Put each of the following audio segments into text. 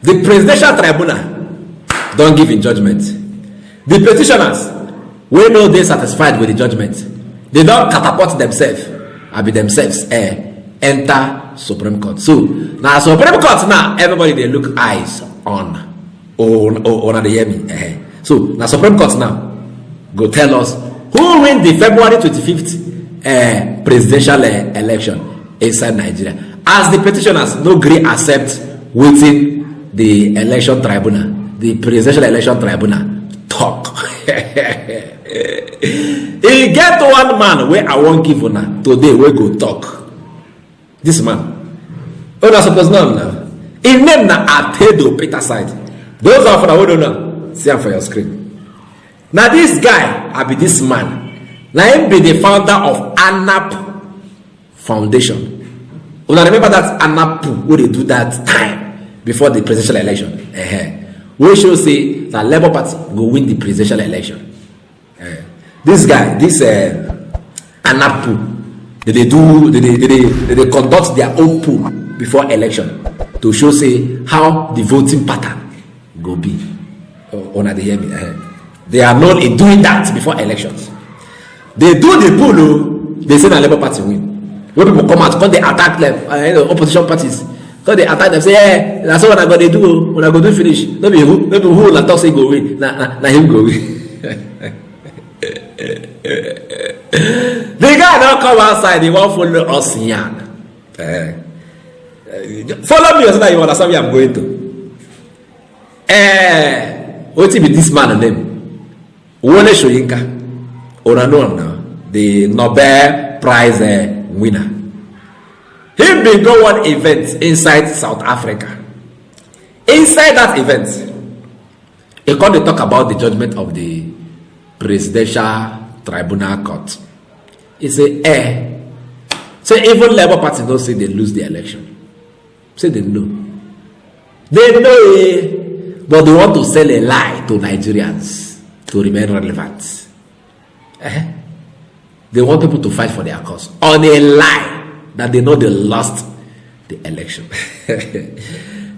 The presidential tribunal don't give in judgment. The petitioners, we know they satisfied with the judgment. They don't catapult themselves, enter Supreme Court. So now Supreme Court now everybody they look eyes on the hear me. So now Supreme Court now go tell us who win the February 25th presidential election inside Nigeria. As the petitioners no agree accept waiting the election tribunal, the presidential election tribunal talk. He get one man where I won't give una today we go talk. This man, una suppose know now. His name na Atedo Peterside. Those of you who don't know, see him for your screen. Now this guy, I be this man. Now him be the founder of ANAP Foundation. Una remember that ANAP where they do that time before the presidential election. We should say that Labour Party go win the presidential election. This guy, this ANAP, they conduct their own poll before election to show say how the voting pattern go be. Una they hear me? They are known in doing that before elections. They do the poll, they say that Labour Party win. When people come out, when they attack them, opposition parties, so they attack them, say, hey, that's what I got to do. When I go do finish, maybe who will talk say go win. Now him go win. The guy don't come outside, he won't follow us yan. Follow me so that you understand where I'm going to. What be this man name? Wole Soyinka. Or know now, the Nobel Prize winner. He been go one event inside South Africa. Inside that event, he come to talk about the judgment of the presidential tribunal court. He say, so even Labour Party don't say they lose the election. Say they know. They know, but they want to sell a lie to Nigerians to remain relevant. They want people to fight for their cause on a lie that they know they lost the election.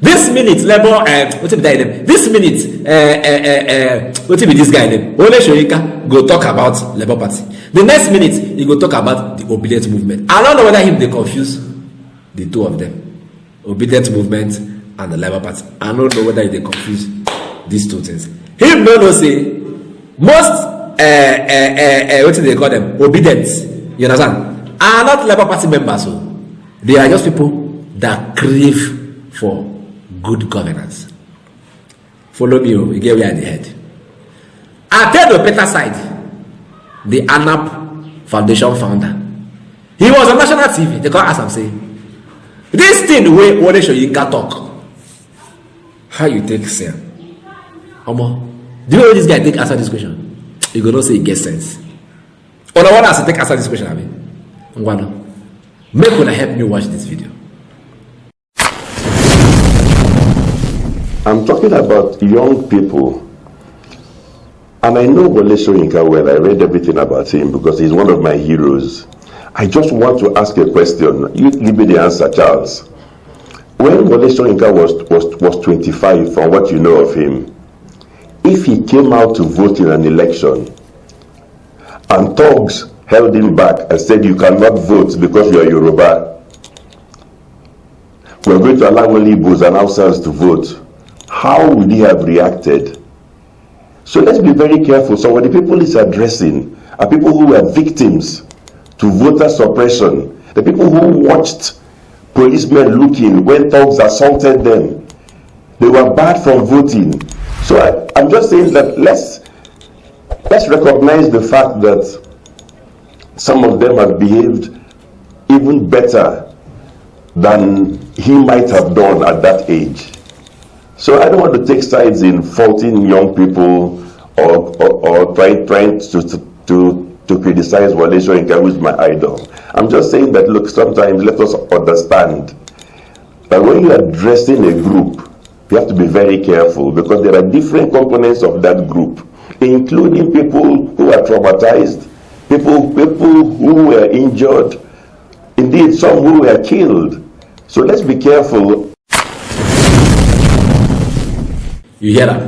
This minute, Labour, what's it be that name? This minute, what's it be this guy name? Wole Soyinka go talk about Labour Party. The next minute, he go talk about the Obi-dients movement. I don't know whether him they confuse the two of them, Obi-dients movement and the Labour Party. I don't know whether they confuse these two things. Him no say most what do they call them? Obi-dients. You understand? Are not Labour Party members. So they are just people that crave for good governance. Follow me, you get where I head. Atedo Peterside, the ANAP Foundation founder. He was on national TV. They can't ask him say, this thing where Wole Soyinka talk. How you take say? Omo, do you know this guy take answer this question? You gonna say it gets sense. Or the one has to take answer this question, I mean. Make una help me watch this video. I'm talking about young people, and I know Wole Soyinka well. I read everything about him because he's one of my heroes. I just want to ask a question. You give me the answer, Charles. When Wole Soyinka was 25, from what you know of him, if he came out to vote in an election and thugs held him back and said you cannot vote because you are Yoruba, we're going to allow only Igbos and Hausas to vote, how would he have reacted? So let's be very careful. So what the people is addressing are people who were victims to voter suppression, the people who watched policemen looking when thugs assaulted them. They were barred from voting. So I'm just saying that let's recognize the fact that some of them have behaved even better than he might have done at that age. So I don't want to take sides in faulting young people or trying to criticize Wole Soyinka, who is my idol. I'm just saying that, look, sometimes let us understand that when you are addressing a group, you have to be very careful because there are different components of that group, including people who are traumatized, people who were injured, indeed some who were killed. So let's be careful. You hear that?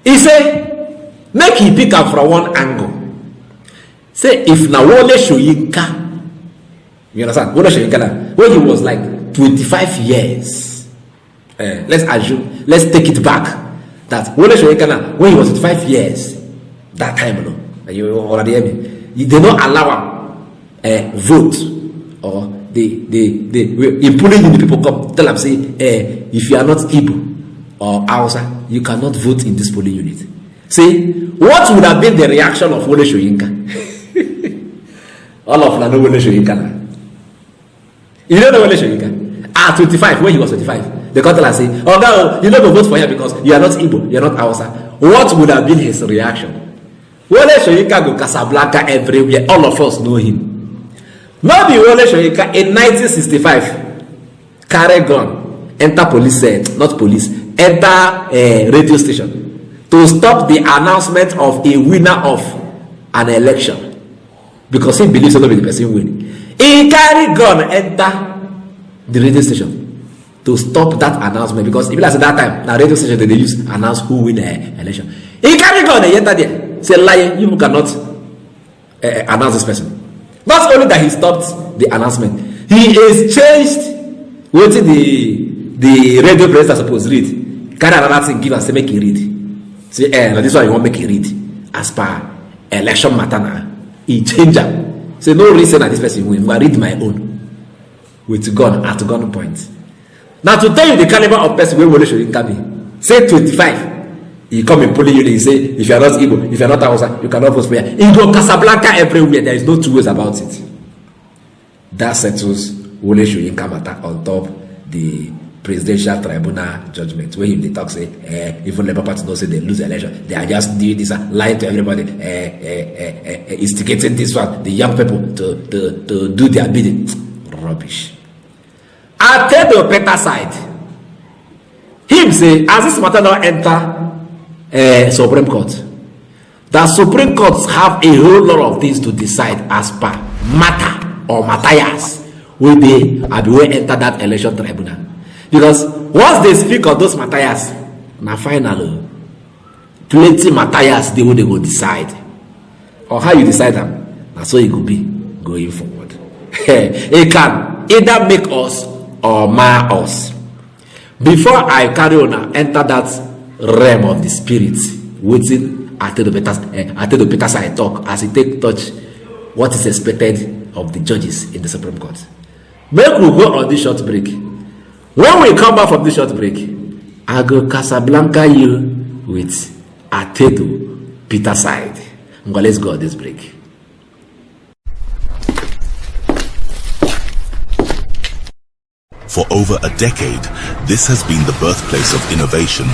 He say, make he pick up from one angle. Say, if na Wole Soyinka, you understand? Wole Soyinka, when he was like 25 years, let's assume, let's take it back, that Wole Soyinka, when he was 25 years, that time, you already hear me, they don't allow him vote, or in pulling in the people come, tell them, say, if you are not Igbo or Hausa, you cannot vote in this polling unit. See, what would have been the reaction of Wole Soyinka? All of them know Wole Soyinka. You don't know Wole Soyinka? At 25, when he was 25, they come tell us, say, oh no, you never vote for him because you are not Igbo, you are not Hausa. What would have been his reaction? Wole Soyinka go Casablanca everywhere. All of us know him. Not be Wole Soyinka in 1965 carry gun, enter police set, not police, enter a radio station to stop the announcement of a winner of an election because he believes that the person win. He carry gun enter the radio station to stop that announcement because if at that time the radio station they use announce who win the election. He carry gun and enter there. Say lie, you cannot announce this person. Not only that he stopped the announcement, he is changed what the radio presenter supposed to read. Carry another thing, give and say make he read. Say now this one you want make he read as per election matter now. He change am. Say no reason that this person win. I read my own with gun at gun point. Now to tell you the caliber of person wey Wole Soyinka be, say 25. He come in polling unit, he say, if you are not Igbo, if you are not Hausa, you cannot vote for him. He go Casablanca everywhere. There is no two ways about it. That settles Wole Soyinka matter on top the presidential tribunal judgment. Where he talk say, even Labour Party don't say they lose the election. They are just doing this, lying to everybody, instigating this one, the young people to do their bidding. Rubbish. Atedo Peterside. Him say, as this matter now enter Supreme Court, the Supreme Courts have a whole lot of things to decide as per matter or matters will they enter that election tribunal. Because once they speak of those matters, now final plenty matters they will decide. Or how you decide them, that's so it could be going forward. It can either make us or mar us. Before I carry on enter that realm of the spirit, waiting Atedo Peterside talk as he take touch what is expected of the judges in the Supreme Court. Make we go on this short break. When we come back from this short break, I go Casablanca you with Atedo Peterside. Let's go on this break. For over a decade, this has been the birthplace of innovation.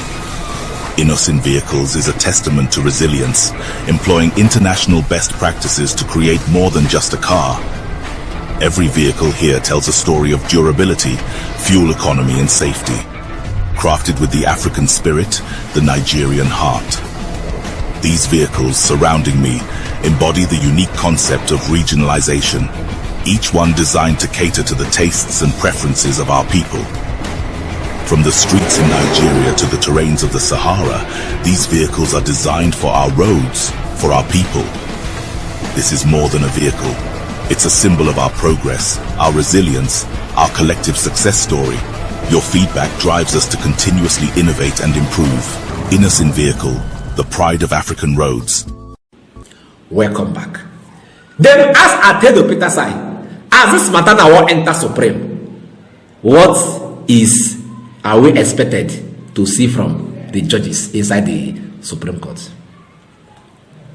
Innocent Vehicles is a testament to resilience, employing international best practices to create more than just a car. Every vehicle here tells a story of durability, fuel economy and safety. Crafted with the African spirit, the Nigerian heart. These vehicles surrounding me embody the unique concept of regionalization, each one designed to cater to the tastes and preferences of our people. From the streets in Nigeria to the terrains of the Sahara, these vehicles are designed for our roads, for our people. This is more than a vehicle. It's a symbol of our progress, our resilience, our collective success story. Your feedback drives us to continuously innovate and improve. Innocent Vehicle, the pride of African roads. Welcome back. Then as Atedo Peterside, as this matter now will enter Supreme, what are we expected to see from the judges inside the Supreme Court?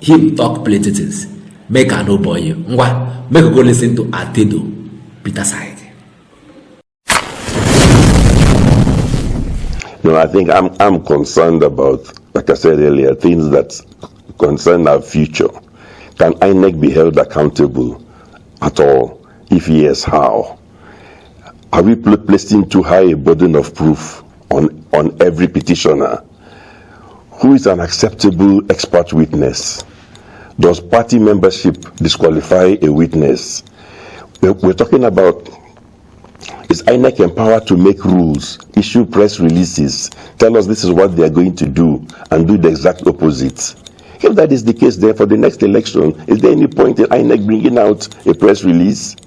Him talk plenty things. Make I no boy you. Make you go listen to Atedo Peterside. No, I think I'm concerned about, like I said earlier, things that concern our future. Can INEC be held accountable at all? If yes, how? Are we placing too high a burden of proof on every petitioner? Who is an acceptable expert witness? Does party membership disqualify a witness? We're talking about Is INEC empowered to make rules, issue press releases, tell us this is what they are going to do, and do the exact opposite? If that is the case, then for the next election, is there any point in INEC bringing out a press release?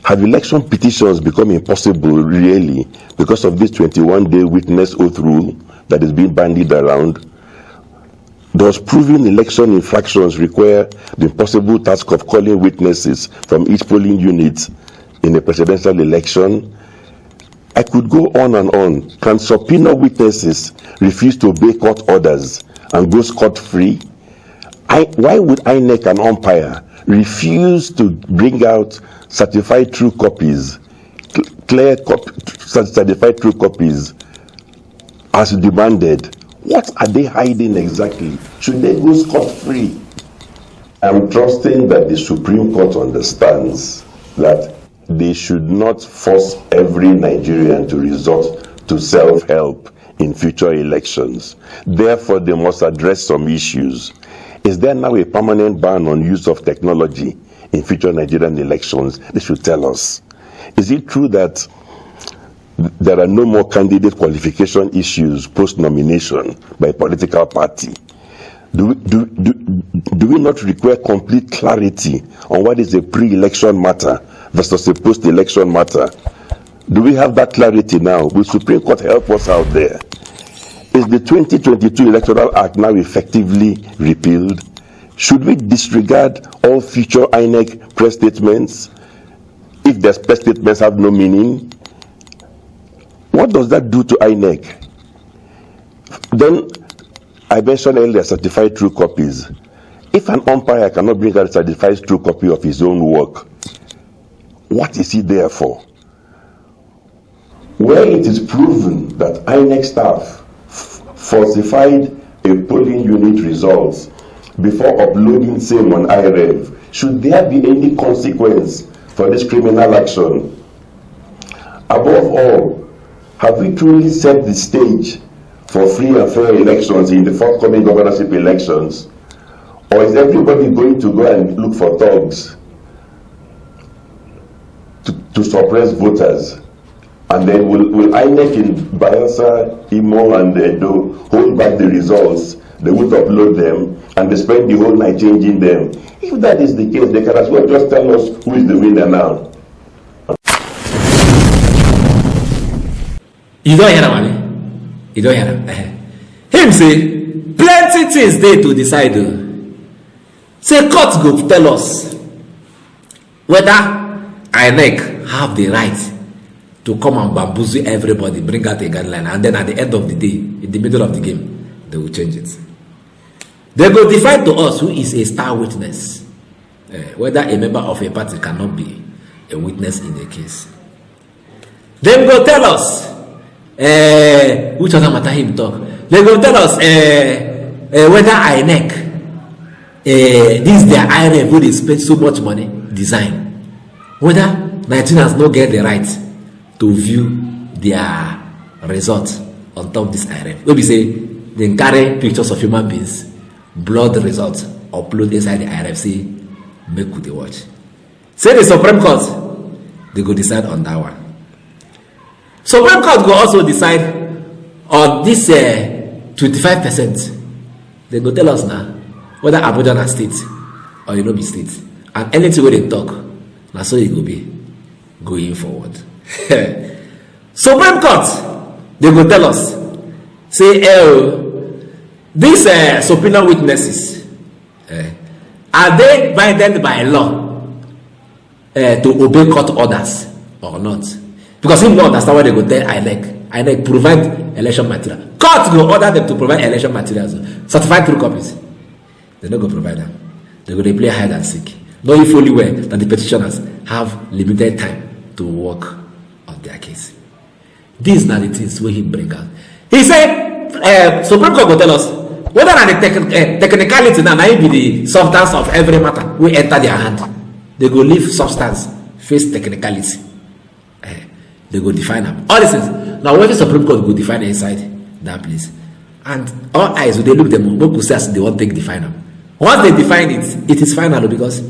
Have election petitions become impossible, really, because of this 21-day witness oath rule that is being bandied around? Does proving election infractions require the impossible task of calling witnesses from each polling unit in a presidential election? I could go on and on. Can subpoena witnesses refuse to obey court orders and go scot-free? Why would INEC, an umpire, refuse to bring out certified true copies, certified true copies as demanded? What are they hiding exactly? Should they go scot-free? I'm trusting that the Supreme Court understands that they should not force every Nigerian to resort to self-help in future elections. Therefore, they must address some issues. Is there now a permanent ban on use of technology in future Nigerian elections? They should tell us. Is it true that there are no more candidate qualification issues post-nomination by a political party? Do we not require complete clarity on what is a pre-election matter versus a post-election matter? Do we have that clarity now? Will Supreme Court help us out there? Is the 2022 Electoral Act now effectively repealed? Should we disregard all future INEC press statements if their press statements have no meaning? What does that do to INEC? Then, I mentioned earlier certified true copies. If an umpire cannot bring out a certified true copy of his own work, what is he there for? Where it is proven that INEC staff falsified a polling unit results before uploading same on IREV, should there be any consequence for this criminal action? Above all, have we truly set the stage for free and fair elections in the forthcoming governorship elections? Or is everybody going to go and look for thugs to suppress voters? And then will INEC in Bayelsa, Imo, and Edo hold back the results? They won't upload them, and they spend the whole night changing them. If that is the case, they can as well just tell us who is the winner now. You don't hear him, you don't hear him. Him say, plenty things there to decide. Say, court go tell us whether INEC have the right to come and bamboozle everybody, bring out a guideline, and then at the end of the day, in the middle of the game, they will change it. They go define to us who is a star witness, whether a member of a party cannot be a witness in a case. They go tell us which other matter him talk. They go tell us whether INEC this their INEC who they spend so much money design, whether Nigerians no get the right to view their results on top of this IRF. When we say they carry pictures of human beings, blood results, upload inside the IRF, say make with the watch. Say the Supreme Court, they go decide on that one. Supreme Court go also decide on this 25%. They go tell us now whether Abuja na state or you know be state. And anything where they talk, now so it go be going forward. Supreme Court, they go tell us, say, these subpoena witnesses, are they binded by law to obey court orders or not? Because if not, that's not why they go tell INEC provide election material. Court go order them to provide election materials, certified true copies. They don't go provide them. They go they play hide and seek, knowing fully well that the petitioners have limited time to work on their case. These are the things where he bring out. He said, Supreme Court will tell us whether the technicality now may be the substance of every matter we enter their hand. They go leave substance, face technicality. They go define them. All these things. Now, when the Supreme Court go define inside that place, and all eyes will they look them, no says they won't take define them. Once they define it, it is final because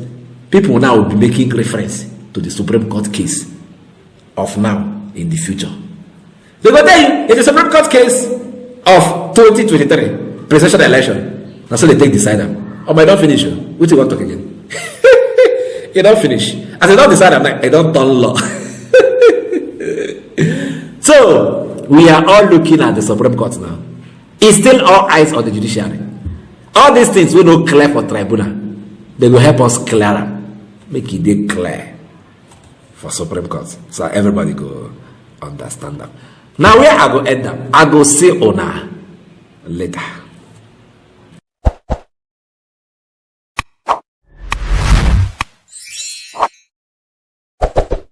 people now will be making reference to the Supreme Court case of now in the future. They go tell you it's a Supreme Court case of 2023 presidential election. That's so they take decide them. Oh, I don't finish. What you want to talk again? You don't finish. As I don't decide, I'm like, I don't turn law. So we are all looking at the Supreme Court now. It's still all eyes on the judiciary. All these things we no clear for tribunal. They will help us clear them. Make it clear for Supreme Court. So everybody go understand them. Now where I go end up, I go see Ona later.